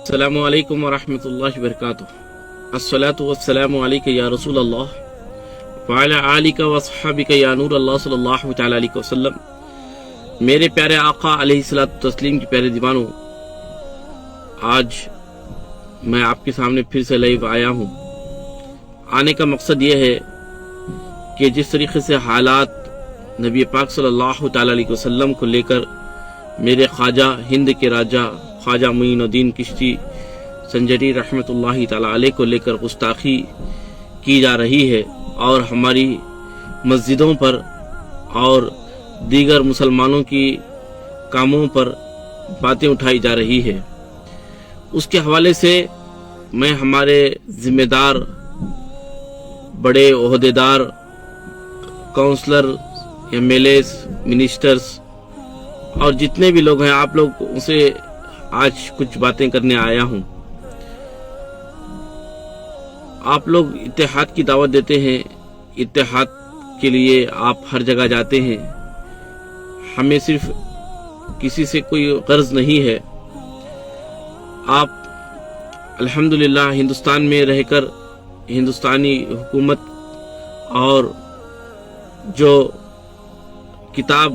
السلام علیکم ورحمۃ اللہ وبرکاتہ۔ الصلاۃ والسلام علیک یا رسول اللہ وعلی آلک وصحبک یا نور اللہ صلی اللہ تعالی علیہ وسلم۔ میرے پیارے آقا علیہ الصلوۃ والتسلیم کے پیارے دیوانوں، آج میں آپ کے سامنے پھر سے لائیو آیا ہوں۔ آنے کا مقصد یہ ہے کہ جس طریقے سے حالات نبی پاک صلی اللہ تعالی علیہ وسلم کو لے کر میرے خواجہ ہند کے راجہ خواجہ معین الدین چشتی سنجری رحمۃ اللہ تعالی علیہ کو لے کر گستاخی کی جا رہی ہے اور ہماری مسجدوں پر اور دیگر مسلمانوں کی کاموں پر باتیں اٹھائی جا رہی ہے، اس کے حوالے سے میں ہمارے ذمہ دار بڑے عہدیدار councillor M L As ministers اور جتنے بھی لوگ ہیں، آپ لوگ سے آج کچھ باتیں کرنے آیا ہوں۔ آپ لوگ اتحاد کی دعوت دیتے ہیں، اتحاد کے لیے آپ ہر جگہ جاتے ہیں، ہمیں صرف کسی سے کوئی غرض نہیں ہے۔ آپ الحمدللہ ہندوستان میں رہ کر ہندوستانی حکومت اور جو کتاب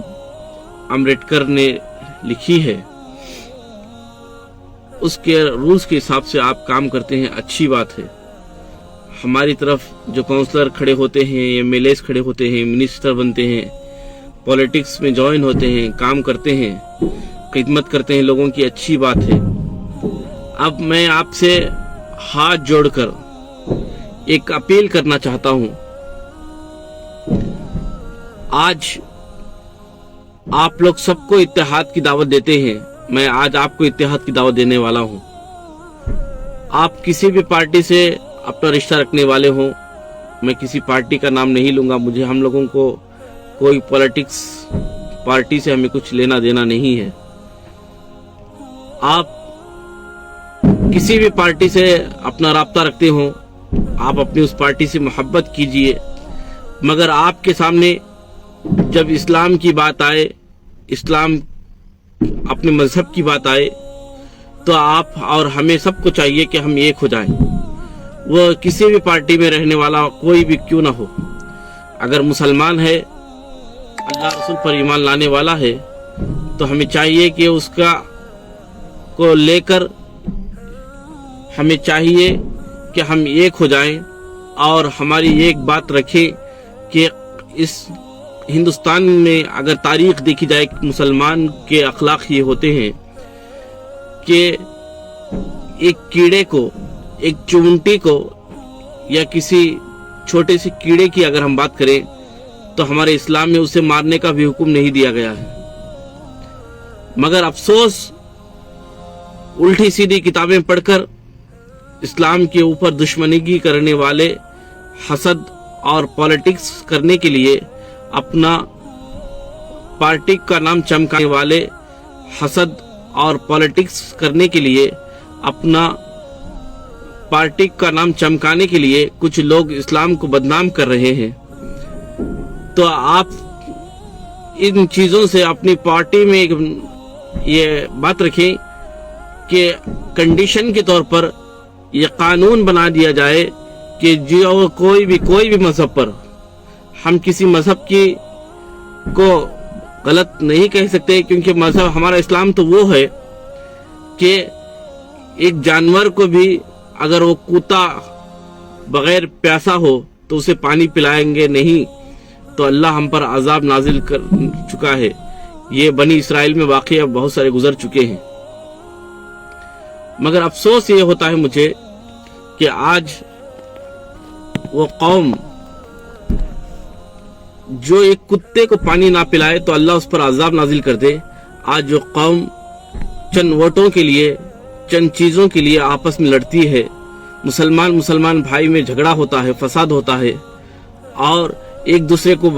امبیڈکر نے لکھی ہے اس کے رولز کے حساب سے آپ کام کرتے ہیں، اچھی بات ہے۔ ہماری طرف جو کونسلر کھڑے ہوتے ہیں، ایم ایل ایز کھڑے ہوتے ہیں، منسٹر بنتے ہیں، پولیٹکس میں جوائن ہوتے ہیں، کام کرتے ہیں، خدمت کرتے ہیں لوگوں کی، اچھی بات ہے۔ اب میں آپ سے ہاتھ جوڑ کر ایک اپیل کرنا چاہتا ہوں۔ آج آپ لوگ سب کو اتحاد کی دعوت دیتے ہیں، میں آج آپ کو اتحاد کی دعوت دینے والا ہوں۔ آپ کسی بھی پارٹی سے اپنا رشتہ رکھنے والے ہوں، میں کسی پارٹی کا نام نہیں لوں گا، ہم لوگوں کو کوئی پولیٹکس پارٹی سے ہمیں کچھ لینا دینا نہیں ہے۔ آپ کسی بھی پارٹی سے اپنا رابطہ رکھتے ہوں، آپ اپنی اس پارٹی سے محبت کیجئے، مگر آپ کے سامنے جب اسلام کی بات آئے، اسلام اپنے مذہب کی بات آئے، تو آپ اور ہمیں سب کو چاہیے کہ ہم ایک ہو جائیں، وہ کسی بھی پارٹی میں رہنے والا کوئی بھی کیوں نہ ہو۔ اگر مسلمان ہے، اللہ رسول پر ایمان لانے والا ہے، تو ہمیں چاہیے کہ اس کا کو لے کر ہمیں چاہیے کہ ہم ایک ہو جائیں اور ہماری ایک بات رکھیں کہ اس ہندوستان میں اگر تاریخ دیکھی جائے، مسلمان کے اخلاق یہ ہوتے ہیں کہ ایک کیڑے کو، ایک چونٹی کو یا کسی چھوٹے سے کیڑے کی اگر ہم بات کریں تو ہمارے اسلام میں اسے مارنے کا بھی حکم نہیں دیا گیا ہے، مگر افسوس الٹی سیدھی کتابیں پڑھ کر اسلام کے اوپر دشمنی کرنے والے، حسد اور پولیٹکس کرنے کے لیے اپنا پارٹی کا نام چمکانے والے، حسد اور پولیٹکس کرنے کے لیے اپنا پارٹی کا نام چمکانے کے لیے کچھ لوگ اسلام کو بدنام کر رہے ہیں۔ تو آپ ان چیزوں سے اپنی پارٹی میں یہ بات رکھیں کہ کنڈیشن کے طور پر یہ قانون بنا دیا جائے کہ جو کوئی بھی مذہب پر، ہم کسی مذہب کی کو غلط نہیں کہہ سکتے، کیونکہ مذہب ہمارا اسلام تو وہ ہے کہ ایک جانور کو بھی اگر وہ کوتا بغیر پیاسا ہو تو اسے پانی پلائیں گے نہیں، تو اللہ ہم پر عذاب نازل کر چکا ہے۔ یہ بنی اسرائیل میں واقعہ بہت سارے گزر چکے ہیں، مگر افسوس یہ ہوتا ہے مجھے کہ آج وہ قوم جو ایک کتے کو پانی نہ پلائے تو اللہ اس پر عذاب نازل کر دے، آج جو قوم چند ووٹوں کے لیے، چند چیزوں کے لیے آپس میں لڑتی ہے، مسلمان بھائی میں جھگڑا ہوتا ہے، فساد ہوتا ہے اور ایک دوسرے کو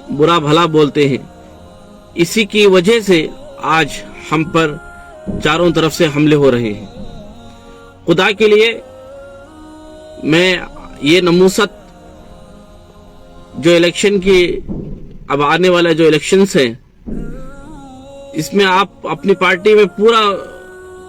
برا بھلا بولتے ہیں، اسی کی وجہ سے آج ہم پر چاروں طرف سے حملے ہو رہے ہیں۔ خدا کے لیے میں یہ نموست جو الیکشن کی اب آنے والا جو الیکشنز ہیں، اس میں آپ اپنی پارٹی میں پورا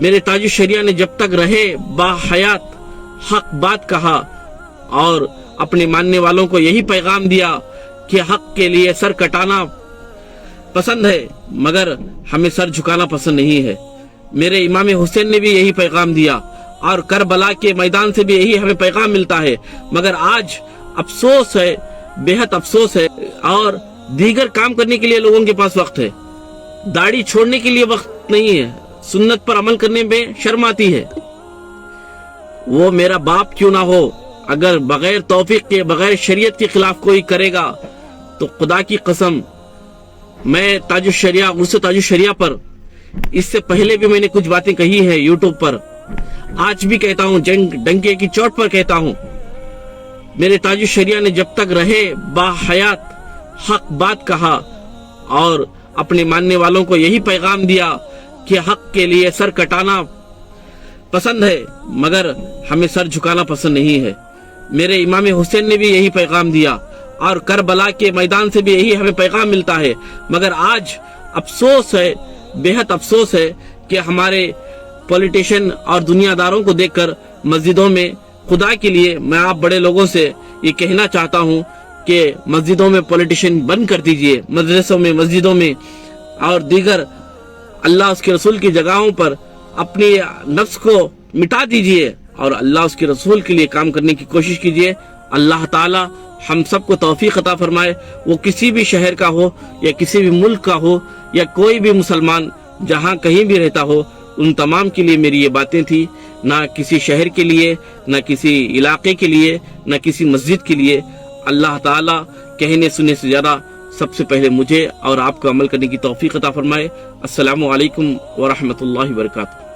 میرے تاج الشریعہ نے جب تک رہے باحیات حق بات کہا اور اپنے ماننے والوں کو یہی پیغام دیا کہ حق کے لیے سر کٹانا پسند ہے مگر ہمیں سر جھکانا پسند نہیں ہے۔ میرے امام حسین نے بھی یہی پیغام دیا اور کربلا کے میدان سے بھی یہی ہمیں پیغام ملتا ہے، مگر آج افسوس ہے، بہت افسوس ہے، اور دیگر کام کرنے کے لیے لوگوں کے پاس وقت ہے، داڑھی چھوڑنے کے لیے وقت نہیں ہے، سنت پر عمل کرنے میں شرم آتی ہے۔ وہ میرا باپ کیوں نہ ہو، اگر بغیر توفیق کے، بغیر شریعت کے خلاف کوئی کرے گا تو خدا کی قسم میں تاج الشریعہ، عرس تاج الشریعہ پر اس سے پہلے بھی میں نے کچھ باتیں کہی ہیں یوٹیوب پر، آج بھی کہتا ہوں، ڈنکے کی چوٹ پر کہتا ہوں، میرے تاج الشریعہ نے جب تک رہے باحیات حق بات کہا اور اپنے ماننے والوں کو یہی پیغام دیا کہ حق کے لیے سر کٹانا پسند ہے مگر ہمیں سر جھکانا پسند نہیں ہے۔ میرے امام حسین نے بھی یہی پیغام دیا اور کربلا کے میدان سے بھی یہی ہمیں پیغام ملتا ہے، مگر آج افسوس ہے، بہت افسوس ہے کہ ہمارے پولیٹیشین اور دنیا داروں کو دیکھ کر مسجدوں میں، خدا کے لیے میں آپ بڑے لوگوں سے یہ کہنا چاہتا ہوں کہ مسجدوں میں پولیٹیشین بند کر دیجئے، مدرسوں میں، مسجدوں میں اور دیگر اللہ اس کے رسول کی جگہوں پر اپنی نفس کو مٹا دیجئے اور اللہ اس کے رسول کے لیے کام کرنے کی کوشش کیجئے۔ اللہ تعالی ہم سب کو توفیق عطا فرمائے، وہ کسی بھی شہر کا ہو یا کسی بھی ملک کا ہو یا کوئی بھی مسلمان جہاں کہیں بھی رہتا ہو، ان تمام کے لیے میری یہ باتیں تھی، نہ کسی شہر کے لیے، نہ کسی علاقے کے لیے، نہ کسی مسجد کے لیے۔ اللہ تعالی کہنے سننے سے زیادہ سب سے پہلے مجھے اور آپ کو عمل کرنے کی توفیق عطا فرمائے۔ السلام علیکم ورحمۃ اللہ وبرکاتہ۔